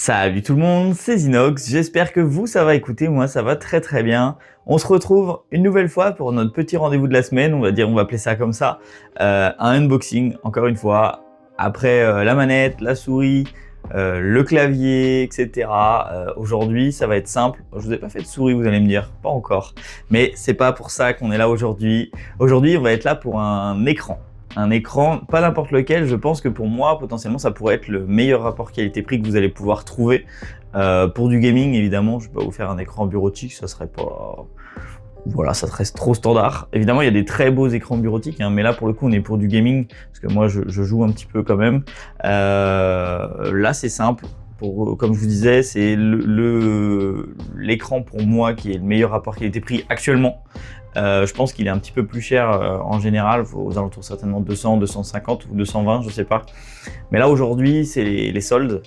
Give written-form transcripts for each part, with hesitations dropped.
Salut tout le monde, c'est Zinox, j'espère que vous ça va. Écoutez, moi ça va très bien. On se retrouve une nouvelle fois pour notre petit rendez-vous de la semaine, on va appeler ça comme ça. Un unboxing, encore une fois, après la manette, la souris, le clavier, etc. Aujourd'hui ça va être simple, je vous ai pas fait de souris, vous allez me dire, pas encore. Mais c'est pas pour ça qu'on est là aujourd'hui. Aujourd'hui on va être là pour un écran. Un écran, pas n'importe lequel, je pense que pour moi, potentiellement, ça pourrait être le meilleur rapport qualité-prix que vous allez pouvoir trouver. Pour du gaming, évidemment, je vais pas vous faire un écran bureautique, ça serait pas... Voilà, ça reste trop standard. Évidemment, il y a des très beaux écrans bureautiques, hein, mais là, pour le coup, on est pour du gaming, parce que moi, je joue un petit peu quand même. Là, c'est simple. Comme je vous disais, c'est l'écran pour moi qui est le meilleur rapport qualité-prix actuellement. Je pense qu'il est un petit peu plus cher en général, aux alentours certainement de 200, 250 ou 220, je sais pas. Mais là aujourd'hui, c'est les soldes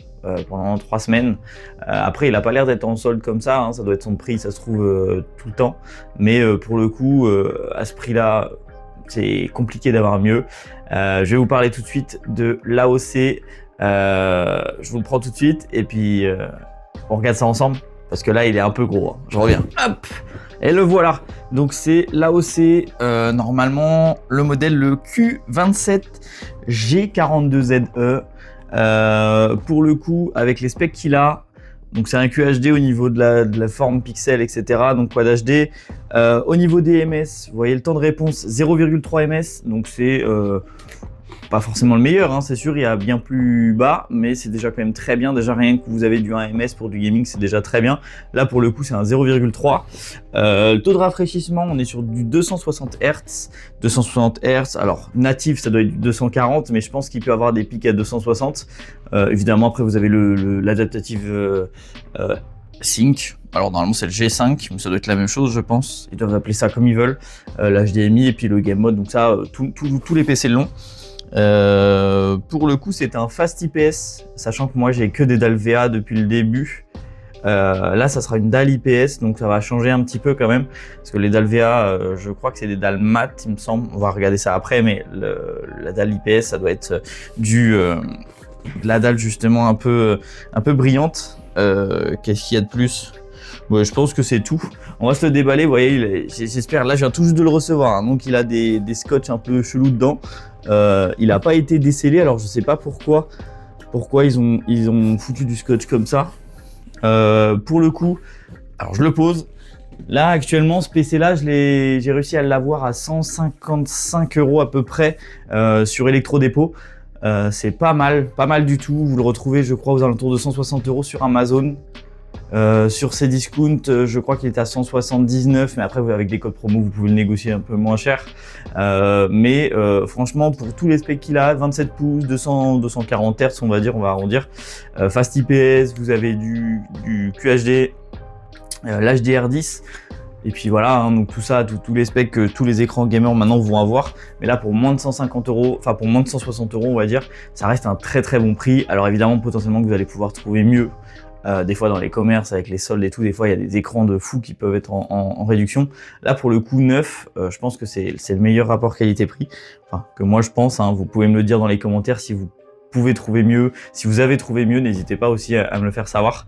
pendant 3 semaines. Après, il a pas l'air d'être en solde comme ça, hein, ça doit être son prix, ça se trouve tout le temps. Mais pour le coup, à ce prix-là, c'est compliqué d'avoir mieux. Je vais vous parler tout de suite de l'AOC. Je vous le prends tout de suite et puis on regarde ça ensemble parce que là, il est un peu gros. Hein. Je reviens. Hop! Et le voilà. Donc c'est l'AOC, normalement le modèle le Q27G42ZE. Pour le coup, avec les specs qu'il a, donc c'est un QHD au niveau de la forme pixel, etc. Donc Quad HD. Au niveau des ms, vous voyez le temps de réponse 0,3 ms. Donc c'est pas forcément le meilleur, hein, c'est sûr, il y a bien plus bas, mais c'est déjà quand même très bien. Déjà rien que vous avez du 1 ms pour du gaming, c'est déjà très bien. Là pour le coup c'est un 0,3. Le taux de rafraîchissement, on est sur du 260 Hz. 260 Hz, alors natif ça doit être du 240, mais je pense qu'il peut avoir des pics à 260. Évidemment après vous avez l'adaptative Sync. Alors normalement c'est le G5, mais ça doit être la même chose je pense. Ils doivent appeler ça comme ils veulent. L'HDMI et puis le Game Mode, donc ça tous les PC l'ont. Pour le coup c'est un fast IPS, sachant que moi j'ai que des dalles VA depuis le début. Là ça sera une dalle IPS, donc ça va changer un petit peu quand même, parce que les dalles VA je crois que c'est des dalles mat il me semble, on va regarder ça après, mais la dalle IPS ça doit être la dalle justement un peu brillante. Qu'est-ce qu'il y a de plus? Ouais, je pense que c'est tout. On va se le déballer, vous voyez, j'espère, là je viens tout juste de le recevoir, hein, donc il a des scotch un peu chelous dedans. Il n'a pas été décellé, alors je sais pas pourquoi ils ont foutu du scotch comme ça. Pour le coup, alors je le pose. Là actuellement ce PC là, j'ai réussi à l'avoir à 155 € à peu près sur Electro-Dépôt. C'est pas mal du tout. Vous le retrouvez je crois aux alentours de 160 € sur Amazon. Sur ces discounts, je crois qu'il est à 179, mais après avec des codes promo vous pouvez le négocier un peu moins cher. Franchement pour tous les specs qu'il a, 27 pouces, 240 Hz on va dire, on va arrondir, fast IPS, vous avez du QHD, l'HDR10. Et puis voilà, hein, donc tout ça, tous les specs que tous les écrans gamers maintenant vont avoir. Mais là, pour moins de 150 €, enfin pour moins de 160 €, on va dire, ça reste un très bon prix. Alors évidemment, potentiellement que vous allez pouvoir trouver mieux. Des fois dans les commerces avec les soldes et tout, des fois il y a des écrans de fou qui peuvent être en réduction. Là pour le coup neuf, je pense que c'est le meilleur rapport qualité-prix, enfin que moi je pense, hein. Vous pouvez me le dire dans les commentaires si vous pouvez trouver mieux, si vous avez trouvé mieux, n'hésitez pas aussi à me le faire savoir.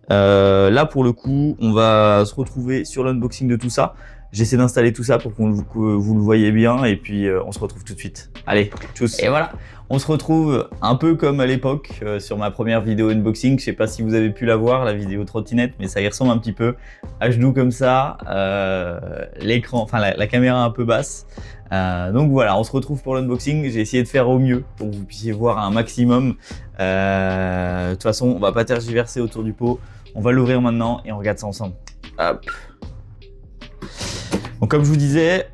Là pour le coup on va se retrouver sur l'unboxing de tout ça. J'essaie d'installer tout ça pour que vous le voyez bien et puis on se retrouve tout de suite. Allez, tchuss. Et voilà, on se retrouve un peu comme à l'époque sur ma première vidéo unboxing. Je sais pas si vous avez pu la voir, la vidéo trottinette, mais ça y ressemble un petit peu. À genoux comme ça, l'écran, enfin la caméra un peu basse. Donc voilà, on se retrouve pour l'unboxing. J'ai essayé de faire au mieux pour que vous puissiez voir un maximum. De toute façon, on va pas tergiverser autour du pot. On va l'ouvrir maintenant et on regarde ça ensemble. Hop. Donc comme je vous disais,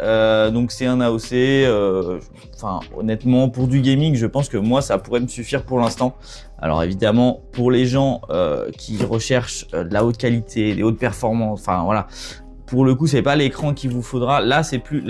donc c'est un AOC, enfin honnêtement pour du gaming je pense que moi ça pourrait me suffire pour l'instant. Alors évidemment pour les gens qui recherchent de la haute qualité, des hautes performances, enfin voilà, pour le coup c'est pas l'écran qu'il vous faudra. Là c'est plus,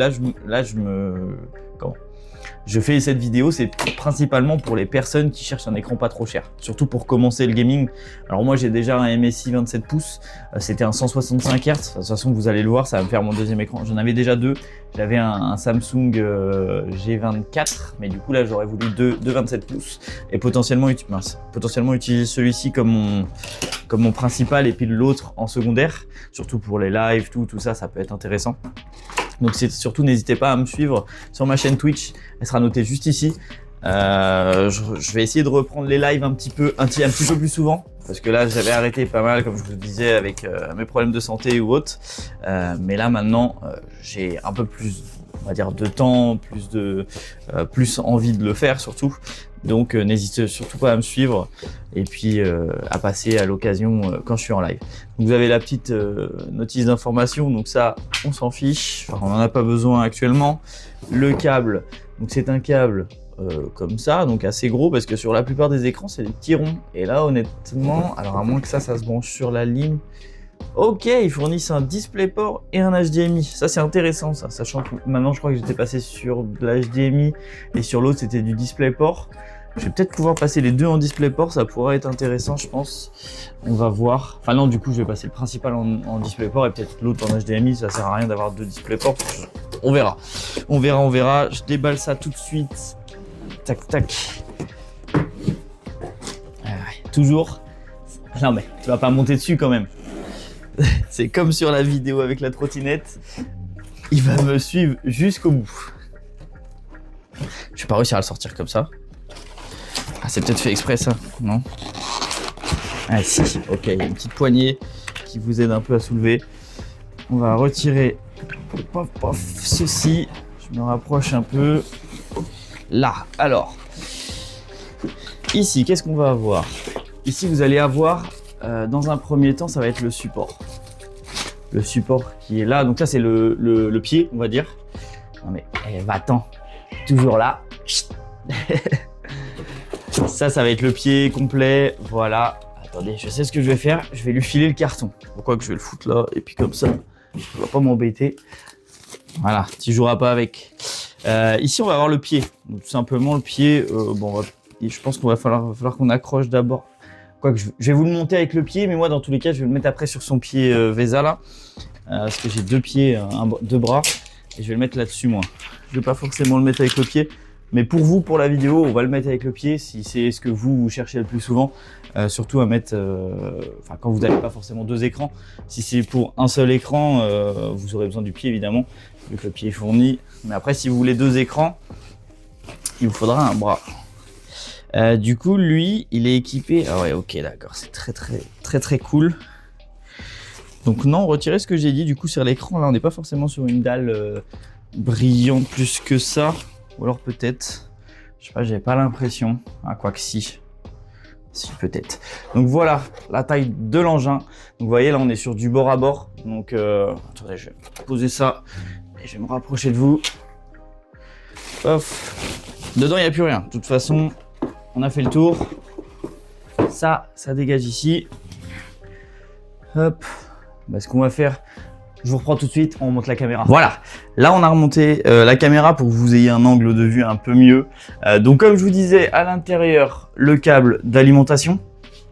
je fais cette vidéo, c'est principalement pour les personnes qui cherchent un écran pas trop cher, surtout pour commencer le gaming. Alors moi j'ai déjà un MSI 27 pouces, c'était un 165 Hz, de toute façon vous allez le voir, ça va me faire mon deuxième écran. J'en avais déjà deux, j'avais un Samsung G24, mais du coup là j'aurais voulu deux 27 pouces et potentiellement utiliser celui-ci comme mon principal et puis l'autre en secondaire, surtout pour les lives, tout ça, ça peut être intéressant. Donc surtout n'hésitez pas à me suivre sur ma chaîne Twitch, elle sera notée juste ici. Je vais essayer de reprendre les lives un petit peu plus souvent, parce que là j'avais arrêté pas mal, comme je vous le disais, avec mes problèmes de santé ou autres. Mais là maintenant j'ai un peu plus, on va dire, de temps, plus envie de le faire surtout. Donc n'hésitez surtout pas à me suivre et puis à passer à l'occasion quand je suis en live. Donc, vous avez la petite notice d'information, donc ça on s'en fiche, enfin, on n'en a pas besoin actuellement. Le câble, donc c'est un câble comme ça, donc assez gros, parce que sur la plupart des écrans c'est des petits ronds. Et là honnêtement, alors à moins que ça se branche sur la ligne. Ok, ils fournissent un DisplayPort et un HDMI. Ça, c'est intéressant, ça. Sachant que maintenant, je crois que j'étais passé sur de l'HDMI et sur l'autre, c'était du DisplayPort. Je vais peut-être pouvoir passer les deux en DisplayPort. Ça pourrait être intéressant, je pense. On va voir. Enfin, non, du coup, je vais passer le principal en DisplayPort et peut-être l'autre en HDMI. Ça sert à rien d'avoir deux DisplayPort. On verra. On verra. Je déballe ça tout de suite. Tac, tac. Toujours. Non, mais tu vas pas monter dessus quand même. C'est comme sur la vidéo avec la trottinette, il va me suivre jusqu'au bout. Je vais pas réussir à le sortir comme ça. Ah, c'est peut-être fait exprès ça, non? Ah si, ok, il y a une petite poignée qui vous aide un peu à soulever. On va retirer ceci. Je me rapproche un peu. Là, alors. Ici, qu'est-ce qu'on va avoir? Ici, vous allez avoir, dans un premier temps, ça va être le support. Le support qui est là, donc ça c'est le pied, on va dire. Non mais, va-t'en, toujours là. Ça va être le pied complet, voilà. Attendez, je sais ce que je vais faire, je vais lui filer le carton. Pourquoi que je vais le foutre là, et puis comme ça, il va pas m'embêter. Voilà, tu joueras pas avec. Ici on va avoir le pied, donc tout simplement le pied, bon, je pense qu'on va falloir qu'on accroche d'abord. Quoique je vais vous le monter avec le pied, mais moi dans tous les cas je vais le mettre après sur son pied VESA là, parce que j'ai deux pieds, deux bras, et je vais le mettre là-dessus moi. Je vais pas forcément le mettre avec le pied, mais pour vous, pour la vidéo, on va le mettre avec le pied si c'est ce que vous cherchez le plus souvent, surtout à mettre, enfin quand vous n'avez pas forcément deux écrans. Si c'est pour un seul écran, vous aurez besoin du pied évidemment, vu que le pied est fourni. Mais après si vous voulez deux écrans, il vous faudra un bras. Du coup, lui, il est équipé. Ah ouais, ok, d'accord, c'est très cool. Donc non, retirez ce que j'ai dit. Du coup, sur l'écran, là, on n'est pas forcément sur une dalle brillante plus que ça, ou alors peut-être. Je sais pas, j'avais pas l'impression. Ah, quoi que si peut-être. Donc voilà, la taille de l'engin. Donc vous voyez, là, on est sur du bord à bord. Donc attendez, je vais poser ça et je vais me rapprocher de vous. Hop. Dedans, il n'y a plus rien. De toute façon. On a fait le tour. Ça dégage ici. Hop. Bah, ce qu'on va faire, je vous reprends tout de suite, on remonte la caméra. Voilà. Là, on a remonté la caméra pour que vous ayez un angle de vue un peu mieux. Donc, comme je vous disais, à l'intérieur, le câble d'alimentation,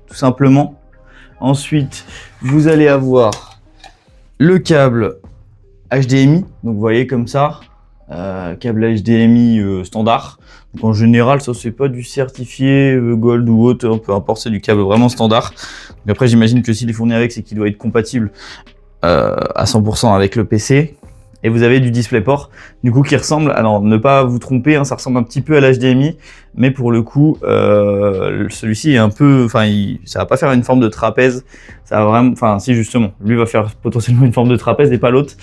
tout simplement. Ensuite, vous allez avoir le câble HDMI. Donc, vous voyez comme ça. Câble HDMI standard. Donc en général, ça c'est pas du certifié Gold ou autre, peu importe, c'est du câble vraiment standard. Donc après, j'imagine que s'il est fourni avec, c'est qu'il doit être compatible à 100% avec le PC. Et vous avez du DisplayPort, du coup qui ressemble, alors ne pas vous tromper, hein, ça ressemble un petit peu à l'HDMI, mais pour le coup, celui-ci est un peu, enfin, ça va pas faire une forme de trapèze, ça va vraiment, enfin si justement, lui va faire potentiellement une forme de trapèze et pas l'autre.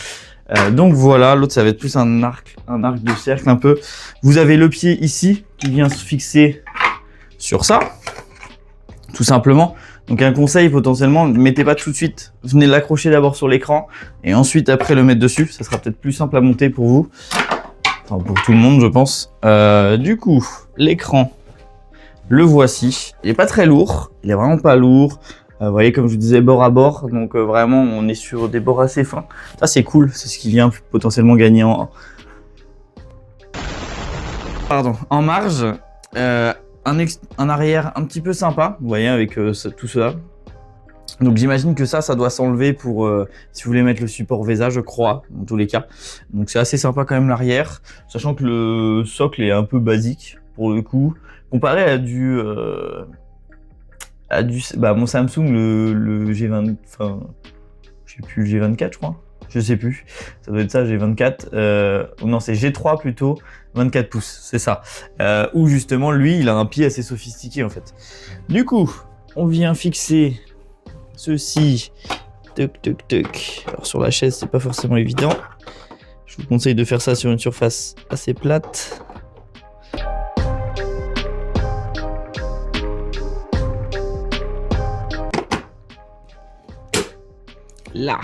Donc voilà, l'autre ça va être plus un arc de cercle un peu. Vous avez le pied ici qui vient se fixer sur ça, tout simplement. Donc un conseil potentiellement, ne mettez pas tout de suite, venez l'accrocher d'abord sur l'écran et ensuite après le mettre dessus, ça sera peut-être plus simple à monter pour vous, enfin pour tout le monde je pense. Du coup, l'écran, le voici, il est pas très lourd, il est vraiment pas lourd. Vous voyez, comme je vous disais, bord à bord, donc vraiment on est sur des bords assez fins. Ça c'est cool, c'est ce qui vient potentiellement gagner pardon, en marge, un arrière un petit peu sympa, vous voyez, avec tout cela. Donc j'imagine que ça doit s'enlever pour si vous voulez mettre le support VESA, je crois, dans tous les cas. Donc c'est assez sympa quand même l'arrière, sachant que le socle est un peu basique pour le coup, comparé à mon Samsung le G20, enfin je sais plus, le G24 je crois, je sais plus, ça doit être ça, G24, non c'est G3 plutôt, 24 pouces, c'est ça, où justement lui il a un pied assez sophistiqué en fait. Du coup, on vient fixer ceci, toc toc toc. Alors sur la chaise c'est pas forcément évident. Je vous conseille de faire ça sur une surface assez plate. Là,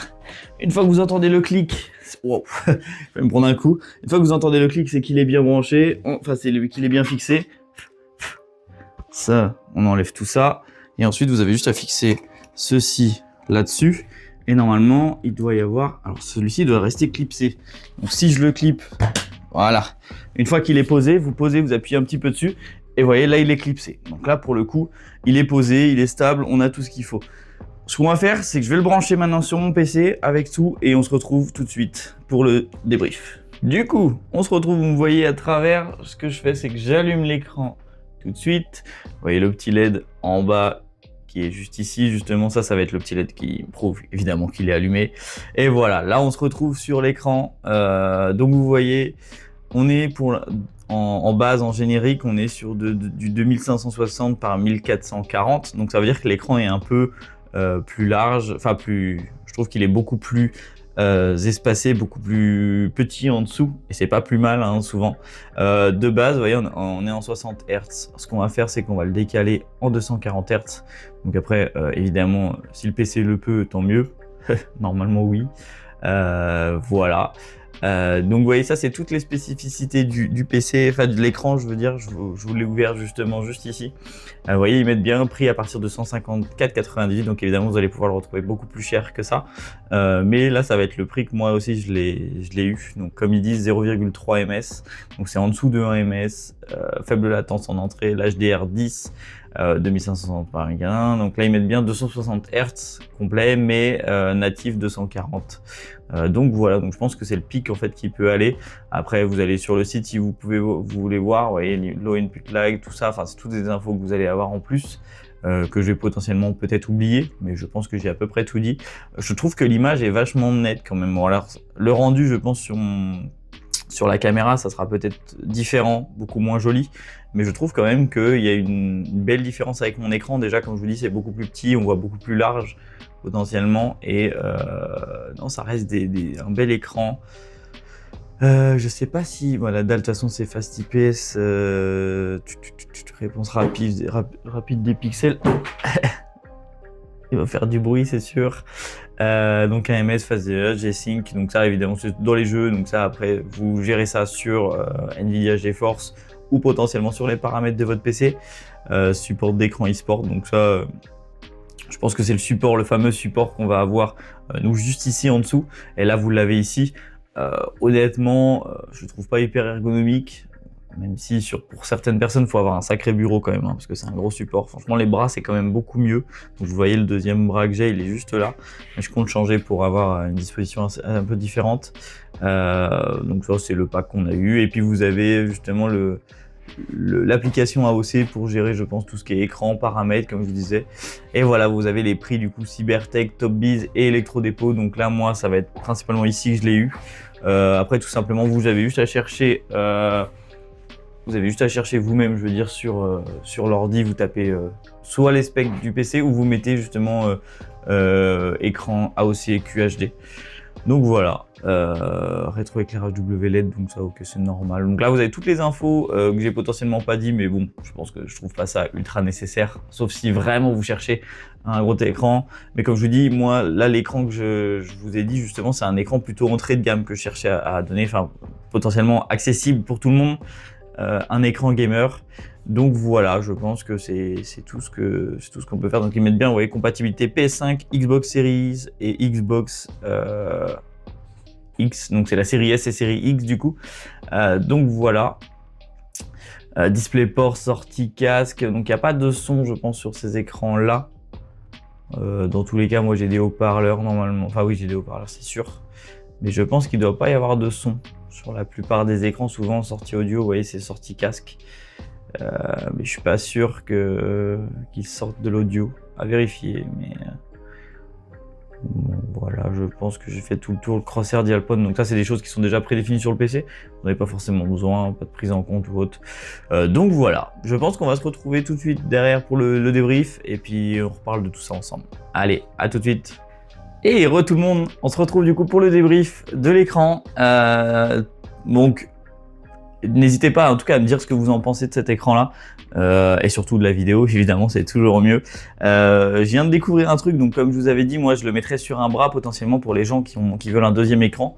une fois que vous entendez le clic, wow, je vais me prendre un coup. Une fois que vous entendez le clic, c'est qu'il est bien branché, enfin c'est qu'il est bien fixé. Ça, on enlève tout ça. Et ensuite, vous avez juste à fixer ceci là-dessus. Et normalement, il doit y avoir... Alors, celui-ci doit rester clipsé. Donc, si je le clip, voilà. Une fois qu'il est posé, vous posez, vous appuyez un petit peu dessus. Et vous voyez, là, il est clipsé. Donc là, pour le coup, il est posé, il est stable, on a tout ce qu'il faut. Ce qu'on va faire, c'est que je vais le brancher maintenant sur mon PC avec tout. Et on se retrouve tout de suite pour le débrief. Du coup, on se retrouve, vous me voyez à travers. Ce que je fais, c'est que j'allume l'écran tout de suite. Vous voyez le petit LED en bas qui est juste ici, justement, ça va être le petit LED qui prouve évidemment qu'il est allumé. Et voilà, là on se retrouve sur l'écran. Donc vous voyez, on est en base, en générique, on est sur du 2560 par 1440. Donc ça veut dire que l'écran est un peu plus large, enfin je trouve qu'il est beaucoup plus espacé, beaucoup plus petit en dessous, et c'est pas plus mal hein, souvent. De base, vous voyez, on est en 60 Hz. Ce qu'on va faire, c'est qu'on va le décaler en 240 Hz. Donc après, évidemment, si le PC le peut, tant mieux. Normalement, oui. Voilà. Donc vous voyez, ça c'est toutes les spécificités du PC, enfin de l'écran je veux dire, je vous l'ai ouvert justement juste ici. Vous voyez, ils mettent bien un prix à partir de 154,98, donc évidemment vous allez pouvoir le retrouver beaucoup plus cher que ça. Mais là ça va être le prix que moi aussi je l'ai eu, donc comme ils disent 0,3 ms, donc c'est en dessous de 1 ms, faible latence en entrée, l'HDR10, 2560 par 1, donc là ils mettent bien 260 Hz complet mais natif 240. Donc voilà, donc je pense que c'est le pic en fait qui peut aller. Après vous allez sur le site si vous voulez voir, vous voyez low input lag, tout ça, enfin c'est toutes des infos que vous allez avoir en plus. Que je vais potentiellement peut-être oublier, mais je pense que j'ai à peu près tout dit. Je trouve que l'image est vachement nette quand même. Bon, alors le rendu je pense sur la caméra, ça sera peut-être différent, beaucoup moins joli, mais je trouve quand même qu'il y a une belle différence avec mon écran. Déjà, comme je vous dis, c'est beaucoup plus petit, on voit beaucoup plus large potentiellement, et non, ça reste un bel écran. Je sais pas si, voilà, dalle, de toute façon c'est Fast IPS, réponse rapide des pixels. Il va faire du bruit, c'est sûr. Donc AMS, Fast G-Sync, donc ça évidemment c'est dans les jeux, donc ça après vous gérez ça sur Nvidia GeForce ou potentiellement sur les paramètres de votre PC. Support d'écran e-sport, donc ça je pense que c'est le fameux support qu'on va avoir nous juste ici en dessous, et là vous l'avez ici. Honnêtement, je trouve pas hyper ergonomique, même si pour certaines personnes, il faut avoir un sacré bureau quand même, hein, parce que c'est un gros support. Franchement, les bras, c'est quand même beaucoup mieux. Donc, vous voyez, le deuxième bras que j'ai, il est juste là. Mais je compte changer pour avoir une disposition un peu différente. Donc, ça, c'est le pack qu'on a eu. Et puis, vous avez justement l'application AOC pour gérer, je pense, tout ce qui est écran, paramètres, comme je vous disais. Et voilà, vous avez les prix du coup Cybertech, TopBiz et Electrodépôt. Donc là, moi, ça va être principalement ici que je l'ai eu. Après, tout simplement, vous avez juste à chercher. Vous avez juste à chercher vous-même, je veux dire, sur l'ordi, vous tapez soit les specs du PC ou vous mettez justement écran AOC QHD. Donc voilà, rétroéclairage WLED, donc ça ok c'est normal. Donc là vous avez toutes les infos que j'ai potentiellement pas dit, mais bon, je pense que je trouve pas ça ultra nécessaire, sauf si vraiment vous cherchez un gros écran. Mais comme je vous dis, moi là l'écran que je vous ai dit justement, c'est un écran plutôt entrée de gamme que je cherchais à donner, enfin potentiellement accessible pour tout le monde. Un écran gamer, donc voilà, je pense que c'est tout ce qu'on peut faire. Donc ils mettent bien, vous voyez, compatibilité PS5, Xbox Series et Xbox X, donc c'est la série S et série X du coup. Donc voilà. DisplayPort, sortie casque, donc il n'y a pas de son je pense sur ces écrans là. Dans tous les cas moi j'ai des haut-parleurs normalement, enfin oui j'ai des haut-parleurs c'est sûr, mais je pense qu'il ne doit pas y avoir de son sur la plupart des écrans. Souvent en sortie audio vous voyez c'est sortie casque, mais je suis pas sûr qu'ils sortent de l'audio, à vérifier, mais bon, voilà, je pense que j'ai fait tout le tour. Le crosshair Dialpod, donc ça c'est des choses qui sont déjà prédéfinies sur le PC, vous n'avez pas forcément besoin, pas de prise en compte ou autre. Donc voilà, je pense qu'on va se retrouver tout de suite derrière pour le débrief, et puis on reparle de tout ça ensemble. Allez, à tout de suite. Et tout le monde, on se retrouve du coup pour le débrief de l'écran. Donc n'hésitez pas en tout cas à me dire ce que vous en pensez de cet écran là, et surtout de la vidéo évidemment, c'est toujours mieux. Je viens de découvrir un truc, donc comme je vous avais dit, moi je le mettrais sur un bras potentiellement pour les gens qui veulent un deuxième écran,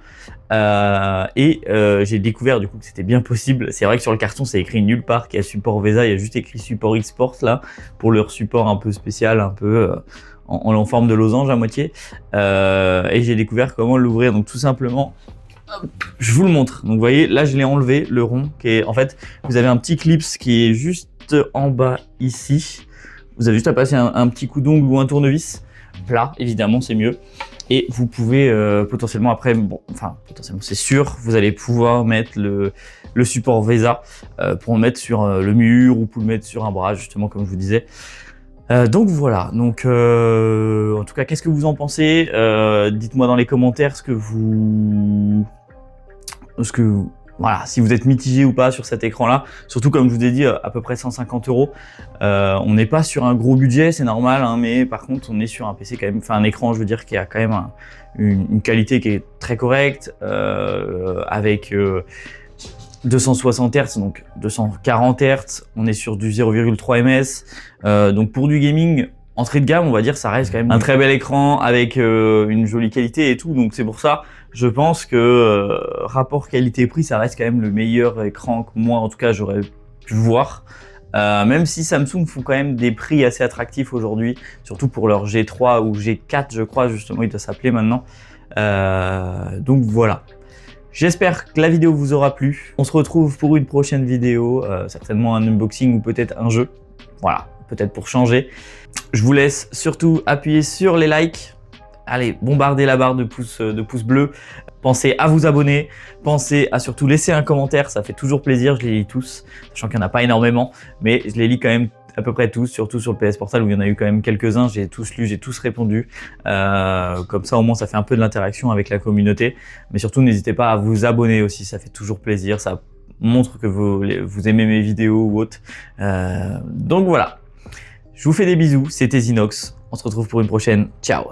j'ai découvert du coup que c'était bien possible. C'est vrai que sur le carton c'est écrit nulle part qu'il y a support VESA, il y a juste écrit support Xport là pour leur support un peu spécial, un peu en forme de losange à moitié, et j'ai découvert comment l'ouvrir. Donc tout simplement, je vous le montre. Donc vous voyez, là je l'ai enlevé, le rond, qui est en fait, vous avez un petit clips qui est juste en bas ici. Vous avez juste à passer un petit coup d'ongle ou un tournevis plat, évidemment c'est mieux. Et vous pouvez potentiellement après, bon, enfin potentiellement c'est sûr, vous allez pouvoir mettre le support VESA pour le mettre sur le mur ou pour le mettre sur un bras, justement comme je vous disais. Donc voilà, donc en tout cas qu'est-ce que vous en pensez, dites-moi dans les commentaires voilà, si vous êtes mitigé ou pas sur cet écran là, surtout comme je vous ai dit à peu près 150 €. On n'est pas sur un gros budget, c'est normal, hein, mais par contre on est sur un PC quand même, enfin un écran je veux dire qui a quand même une qualité qui est très correcte, avec 260 Hz, donc 240 Hz, on est sur du 0,3 ms, donc pour du gaming entrée de gamme on va dire, ça reste quand même un très bel écran avec une jolie qualité et tout, donc c'est pour ça je pense que rapport qualité-prix ça reste quand même le meilleur écran que moi en tout cas j'aurais pu voir, même si Samsung font quand même des prix assez attractifs aujourd'hui, surtout pour leur G3 ou G4 je crois, justement il doit s'appeler maintenant, donc voilà. J'espère que la vidéo vous aura plu. On se retrouve pour une prochaine vidéo, certainement un unboxing ou peut-être un jeu. Voilà, peut-être pour changer. Je vous laisse surtout appuyer sur les likes. Allez, bombardez la barre de pouces bleus. Pensez à vous abonner. Pensez à surtout laisser un commentaire, ça fait toujours plaisir. Je les lis tous, sachant qu'il n'y en a pas énormément, mais je les lis quand même à peu près tous, surtout sur le PS Portal où il y en a eu quand même quelques-uns, j'ai tous lu, j'ai tous répondu. Comme ça au moins ça fait un peu de l'interaction avec la communauté, mais surtout n'hésitez pas à vous abonner aussi, ça fait toujours plaisir, ça montre que vous aimez mes vidéos ou autres. Donc voilà, je vous fais des bisous, c'était Zinox, on se retrouve pour une prochaine, ciao.